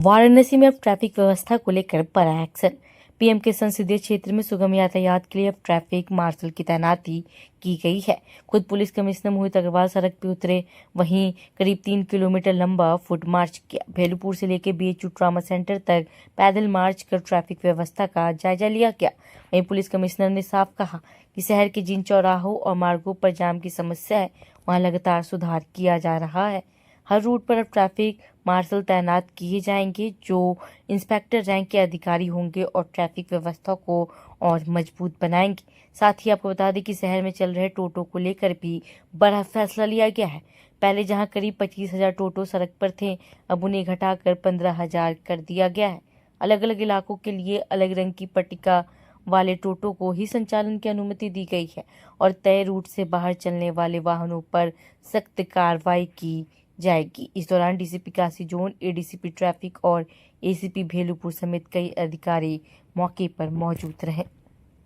वाराणसी में अब ट्रैफिक व्यवस्था को लेकर बड़ा एक्शन। पीएम के संसदीय क्षेत्र में सुगम यातायात के लिए अब ट्रैफिक मार्शल की तैनाती की गई है। खुद पुलिस कमिश्नर मोहित अग्रवाल सड़क पर उतरे, वहीं करीब 3 किलोमीटर लंबा फुट मार्च किया। भेलूपुर से लेकर बीएचयू ट्रामा सेंटर तक पैदल मार्च कर ट्रैफिक व्यवस्था का जायजा लिया गया। वहीं पुलिस कमिश्नर ने साफ कहा कि शहर के जिन चौराहों और मार्गों पर जाम की समस्या है, वहां लगातार सुधार किया जा रहा है। हर रूट पर अब ट्रैफिक मार्शल तैनात किए जाएंगे, जो इंस्पेक्टर रैंक के अधिकारी होंगे और ट्रैफिक व्यवस्था को और मजबूत बनाएंगे। साथ ही आपको बता दें कि शहर में चल रहे टोटो को लेकर भी बड़ा फैसला लिया गया है। पहले जहां करीब 25,000 टोटो सड़क पर थे, अब उन्हें घटाकर 15,000 कर दिया गया है। अलग अलग इलाकों के लिए अलग रंग की पट्टिका वाले टोटो को ही संचालन की अनुमति दी गई है और तय रूट से बाहर चलने वाले वाहनों पर सख्त कार्रवाई की जाएगी। इस दौरान DCP Kashi zone, ADCP traffic और एसीपी भेलूपुर समेत कई अधिकारी मौके पर मौजूद रहे।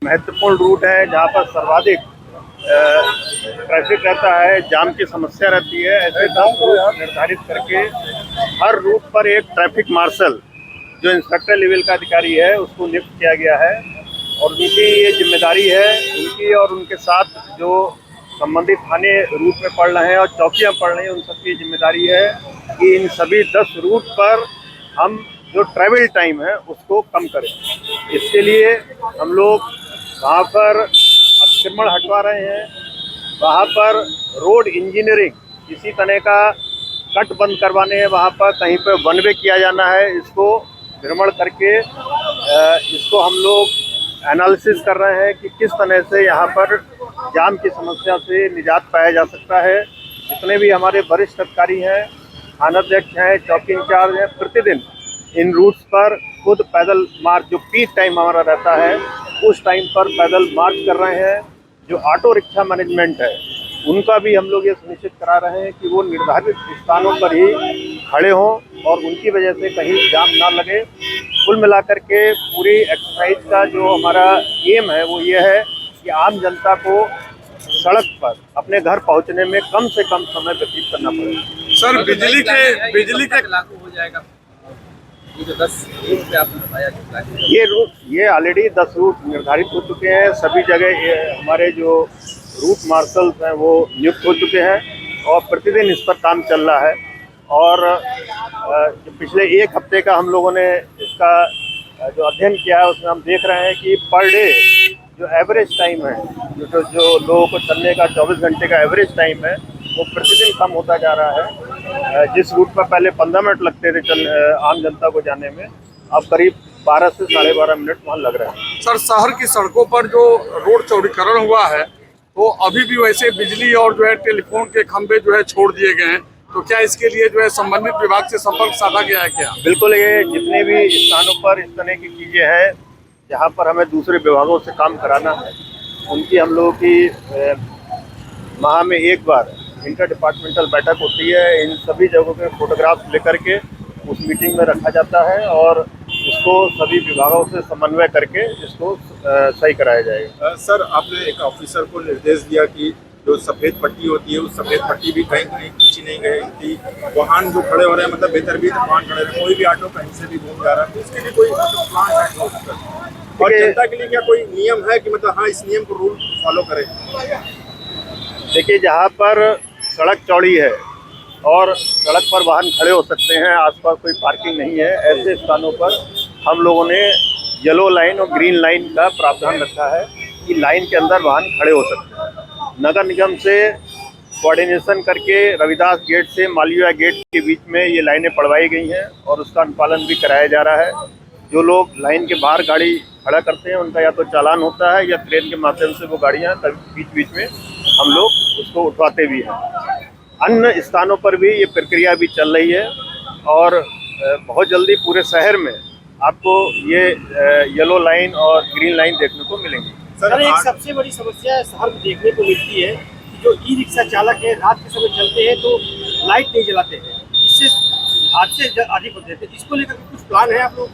महत्वपूर्ण रूट है जहाँ पर सर्वाधिक ट्रैफिक रहता है, जाम की समस्या रहती है। ऐसे 10 रूट निर्धारित करके हर रूट पर एक ट्रैफिक मार्शल जो इंस्पेक्टर लेवल का अधिकारी है उसको नियुक्त किया गया है और उनकी ये जिम्मेदारी है, उनकी और उनके साथ जो संबंधित थाने रूट में पड़ रहे हैं और चौकियां पड़ रही हैं, उन सबकी जिम्मेदारी है कि इन सभी 10 रूट पर हम जो ट्रैवल टाइम है उसको कम करें। इसके लिए हम लोग वहाँ पर अतिक्रमण हटवा रहे हैं, वहाँ पर रोड इंजीनियरिंग किसी तरह का कट बंद करवाने हैं, वहाँ पर कहीं पर वन वे किया जाना है, इसको भ्रमण करके इसको हम लोग एनालिसिस कर रहे हैं कि किस तरह से यहाँ पर जाम की समस्या से निजात पाया जा सकता है। जितने भी हमारे वरिष्ठ अधिकारी हैं, थानाध्यक्ष हैं, चौकी इंचार्ज हैं, प्रतिदिन इन रूट्स पर खुद पैदल मार्च, जो पीक टाइम हमारा रहता है उस टाइम पर पैदल मार्च कर रहे हैं। जो ऑटो रिक्शा मैनेजमेंट है उनका भी हम लोग ये सुनिश्चित करा रहे हैं कि वो निर्धारित स्थानों पर ही खड़े हों और उनकी वजह से कहीं जाम ना लगे। कुल मिलाकर के पूरी एक्सरसाइज का जो हमारा एम है वो ये है कि आम जनता को सड़क पर अपने घर पहुंचने में कम से कम समय व्यतीत करना पड़ेगा। सर, बिजली के लागू हो जाएगा। ये जो 10 रूट पे आपने बताया कि ये ऑलरेडी 10 रूट निर्धारित हो चुके हैं। सभी जगह हमारे जो रूट मार्शल्स हैं वो नियुक्त हो चुके हैं और प्रतिदिन इस पर काम चल रहा है। और जो पिछले 1 हफ्ते का हम लोगों ने इसका जो अध्ययन किया है उसमें हम देख रहे हैं कि पर डे जो एवरेज टाइम है, जो लोगों को चलने का 24 घंटे का एवरेज टाइम है वो प्रतिदिन कम होता जा रहा है। जिस रूट पर पहले 15 मिनट लगते थे आम जनता को जाने में, अब करीब 12 से 12.5 मिनट वहाँ लग रहे हैं। सर, शहर की सड़कों पर जो रोड चौड़ीकरण हुआ है तो अभी भी वैसे बिजली और जो है टेलीफोन के खंभे जो है छोड़ दिए गए हैं, तो क्या इसके लिए जो है संबंधित विभाग से संपर्क साधा गया है क्या? बिल्कुल, ये जितने भी स्थानों पर इस तरह की चीज़ें हैं जहाँ पर हमें दूसरे विभागों से काम कराना है, उनकी हम लोगों की माह में एक बार इंटर डिपार्टमेंटल बैठक होती है। इन सभी जगहों के फोटोग्राफ्स लेकर के उस मीटिंग में रखा जाता है और इसको सभी विभागों से समन्वय करके इसको सही कराया जाएगा। सर, आपने एक ऑफिसर को निर्देश दिया कि जो सफ़ेद पट्टी होती है उस सफ़ेद पट्टी भी कहीं खींची नहीं गई थी। वाहन जो खड़े हो रहे हैं, मतलब बेहतर भी वाहन खड़े हैं, कोई भी ऑटो कहीं से भी घूम जा रहा है, तो इसके लिए कोई प्लान है? और जनता के लिए क्या कोई नियम है कि मतलब हाँ, इस नियम को रूल फॉलो करें? देखिए, जहाँ पर सड़क चौड़ी है और सड़क पर वाहन खड़े हो सकते हैं, आसपास कोई पार्किंग नहीं है, ऐसे स्थानों पर हम लोगों ने येलो लाइन और ग्रीन लाइन का प्रावधान रखा है कि लाइन के अंदर वाहन खड़े हो सकते हैं। नगर निगम से कोऑर्डिनेशन करके रविदास गेट से मालवीय गेट के बीच में ये लाइनें पड़वाई गई हैं और उसका अनुपालन भी कराया जा रहा है। जो लोग लाइन के बाहर गाड़ी खड़ा करते हैं उनका या तो चालान होता है या क्रेन के माध्यम से वो गाड़ियाँ बीच बीच में हम लोग उसको उठवाते भी हैं। अन्य स्थानों पर भी ये प्रक्रिया भी चल रही है और बहुत जल्दी पूरे शहर में आपको ये येलो लाइन और ग्रीन लाइन देखने को मिलेंगी। सर, एक सबसे बड़ी समस्या शहर में देखने को मिलती है कि जो ई रिक्शा चालक है रात के समय चलते हैं तो लाइट नहीं जलाते हैं, इससे हादसे अधिक होते हैं। इसको लेकर कुछ प्लान है आप लोग?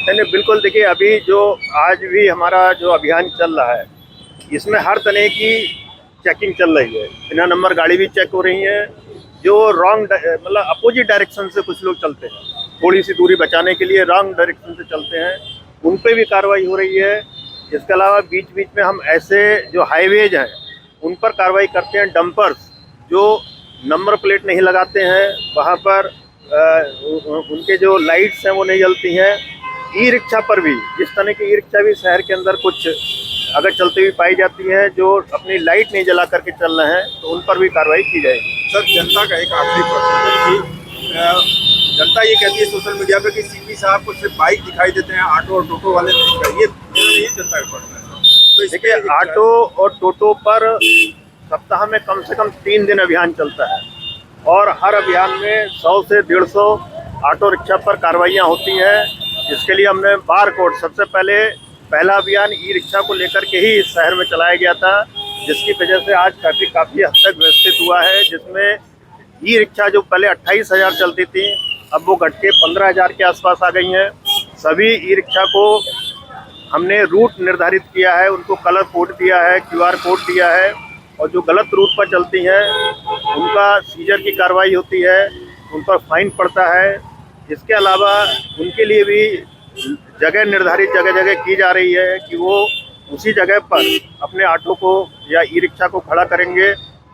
नहीं, बिल्कुल। देखिए, अभी जो आज भी हमारा जो अभियान चल रहा है इसमें हर तरह की चेकिंग चल रही है। बिना नंबर गाड़ी भी चेक हो रही है, जो रॉन्ग मतलब अपोजिट डायरेक्शन से कुछ लोग चलते हैं थोड़ी सी दूरी बचाने के लिए रॉन्ग डायरेक्शन से चलते हैं, उन पे भी कार्रवाई हो रही है। इसके अलावा बीच बीच में हम ऐसे जो हाईवेज हैं उन पर कार्रवाई करते हैं। डंपर्स जो नंबर प्लेट नहीं लगाते हैं, वहाँ पर उनके जो लाइट्स हैं वो नहीं जलती हैं। ई रिक्शा पर भी, इस तरह की ई रिक्शा भी शहर के अंदर कुछ अगर चलती हुई पाई जाती है जो अपनी लाइट नहीं जला करके चल रहे हैं, तो उन पर भी कार्रवाई की जाएगी। सर, जनता का एक आखिरी प्रश्न है कि जनता ये कहती है सोशल मीडिया पे कि सीपी साहब को सिर्फ बाइक दिखाई देते हैं, ऑटो और टोटो वाले नहीं दिखाई। ये जनता का प्रश्न है। तो देखिए, ऑटो और टोटो पर सप्ताह में कम से कम 3 दिन अभियान चलता है और हर अभियान में 100 से 150 ऑटो रिक्शा पर कार्रवाइयाँ होती हैं। इसके लिए हमने बार कोड, सबसे पहला अभियान ई रिक्शा को लेकर के ही इस शहर में चलाया गया था, जिसकी वजह से आज ट्रैफिक काफ़ी हद तक व्यवस्थित हुआ है। जिसमें ई रिक्शा जो पहले 28,000 चलती थी, अब वो घट के 15,000 के आसपास आ गई हैं। सभी ई रिक्शा को हमने रूट निर्धारित किया है, उनको कलर कोड दिया है, QR कोड दिया है, और जो गलत रूट पर चलती हैं उनका सीजर की कार्रवाई होती है, उन पर फाइन पड़ता है। इसके अलावा उनके लिए भी जगह निर्धारित जगह जगह की जा रही है कि वो उसी जगह पर अपने ऑटो को या ई रिक्शा को खड़ा करेंगे,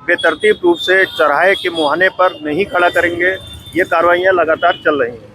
बेतरतीब रूप से चौराहे के मुहाने पर नहीं खड़ा करेंगे। ये कार्रवाइयाँ लगातार चल रही हैं।